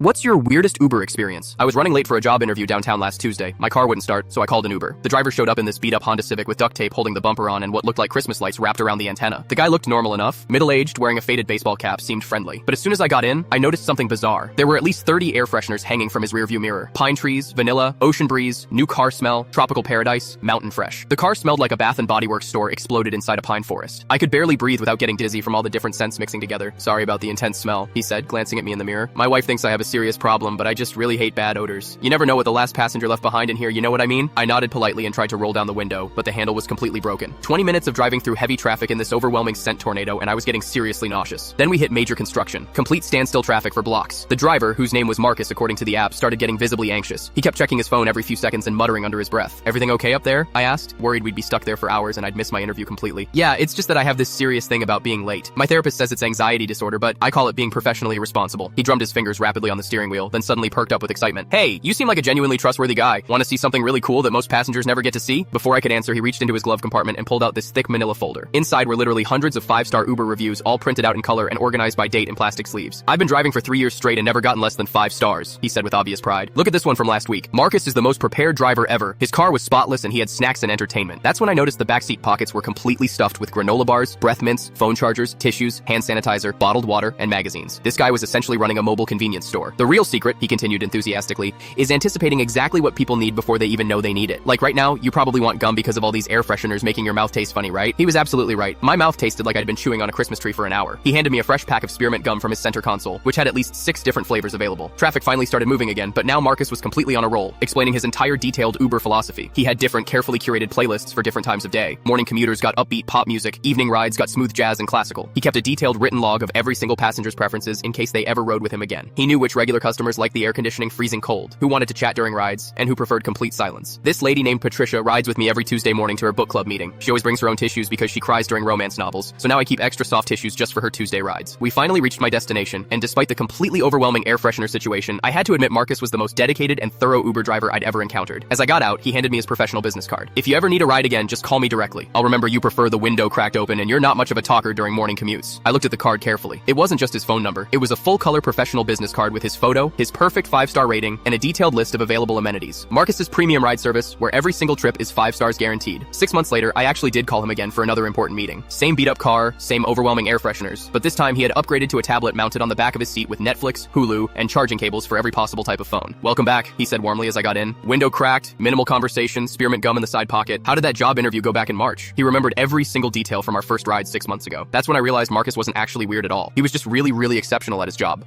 What's your weirdest Uber experience? I was running late for a job interview downtown last Tuesday. My car wouldn't start, so I called an Uber. The driver showed up in this beat-up Honda Civic with duct tape holding the bumper on and what looked like Christmas lights wrapped around the antenna. The guy looked normal enough. Middle-aged, wearing a faded baseball cap, seemed friendly. But as soon as I got in, I noticed something bizarre. There were at least 30 air fresheners hanging from his rearview mirror. Pine trees, vanilla, ocean breeze, new car smell, tropical paradise, mountain fresh. The car smelled like a Bath & Body Works store exploded inside a pine forest. I could barely breathe without getting dizzy from all the different scents mixing together. Sorry about the intense smell, he said, glancing at me in the mirror. My wife thinks I have a serious problem, but I just really hate bad odors. You never know what the last passenger left behind in here, you know what I mean? I nodded politely and tried to roll down the window, but the handle was completely broken. 20 minutes of driving through heavy traffic in this overwhelming scent tornado, and I was getting seriously nauseous. Then we hit major construction. Complete standstill traffic for blocks. The driver, whose name was Marcus according to the app, started getting visibly anxious. He kept checking his phone every few seconds and muttering under his breath. Everything okay up there? I asked, worried we'd be stuck there for hours and I'd miss my interview completely. Yeah, it's just that I have this serious thing about being late. My therapist says it's anxiety disorder, but I call it being professionally irresponsible. He drummed his fingers rapidly on the steering wheel, then suddenly perked up with excitement. Hey, you seem like a genuinely trustworthy guy. Want to see something really cool that most passengers never get to see? Before I could answer, he reached into his glove compartment and pulled out this thick manila folder. Inside were literally hundreds of 5-star Uber reviews, all printed out in color and organized by date in plastic sleeves. I've been driving for 3 years straight and never gotten less than 5 stars, he said with obvious pride. Look at this one from last week. Marcus is the most prepared driver ever. His car was spotless and he had snacks and entertainment. That's when I noticed the backseat pockets were completely stuffed with granola bars, breath mints, phone chargers, tissues, hand sanitizer, bottled water, and magazines. This guy was essentially running a mobile convenience store. The real secret, he continued enthusiastically, is anticipating exactly what people need before they even know they need it. Like right now, you probably want gum because of all these air fresheners making your mouth taste funny, right? He was absolutely right. My mouth tasted like I'd been chewing on a Christmas tree for an hour. He handed me a fresh pack of spearmint gum from his center console, which had at least 6 different flavors available. Traffic finally started moving again, but now Marcus was completely on a roll, explaining his entire detailed Uber philosophy. He had different carefully curated playlists for different times of day. Morning commuters got upbeat pop music, evening rides got smooth jazz and classical. He kept a detailed written log of every single passenger's preferences in case they ever rode with him again. He knew which regular customers liked the air conditioning freezing cold, who wanted to chat during rides, and who preferred complete silence. This lady named Patricia rides with me every Tuesday morning to her book club meeting. She always brings her own tissues because she cries during romance novels, so now I keep extra soft tissues just for her Tuesday rides. We finally reached my destination, and despite the completely overwhelming air freshener situation, I had to admit Marcus was the most dedicated and thorough Uber driver I'd ever encountered. As I got out, he handed me his professional business card. If you ever need a ride again, just call me directly. I'll remember you prefer the window cracked open and you're not much of a talker during morning commutes. I looked at the card carefully. It wasn't just his phone number. It was a full-color professional business card with his photo, his perfect 5-star rating, and a detailed list of available amenities. Marcus's premium ride service, where every single trip is 5 stars guaranteed. 6 months later, I actually did call him again for another important meeting. Same beat-up car, same overwhelming air fresheners, but this time he had upgraded to a tablet mounted on the back of his seat with Netflix, Hulu, and charging cables for every possible type of phone. Welcome back, he said warmly as I got in. Window cracked, minimal conversation, spearmint gum in the side pocket. How did that job interview go back in March? He remembered every single detail from our first ride 6 months ago. That's when I realized Marcus wasn't actually weird at all. He was just really, really exceptional at his job.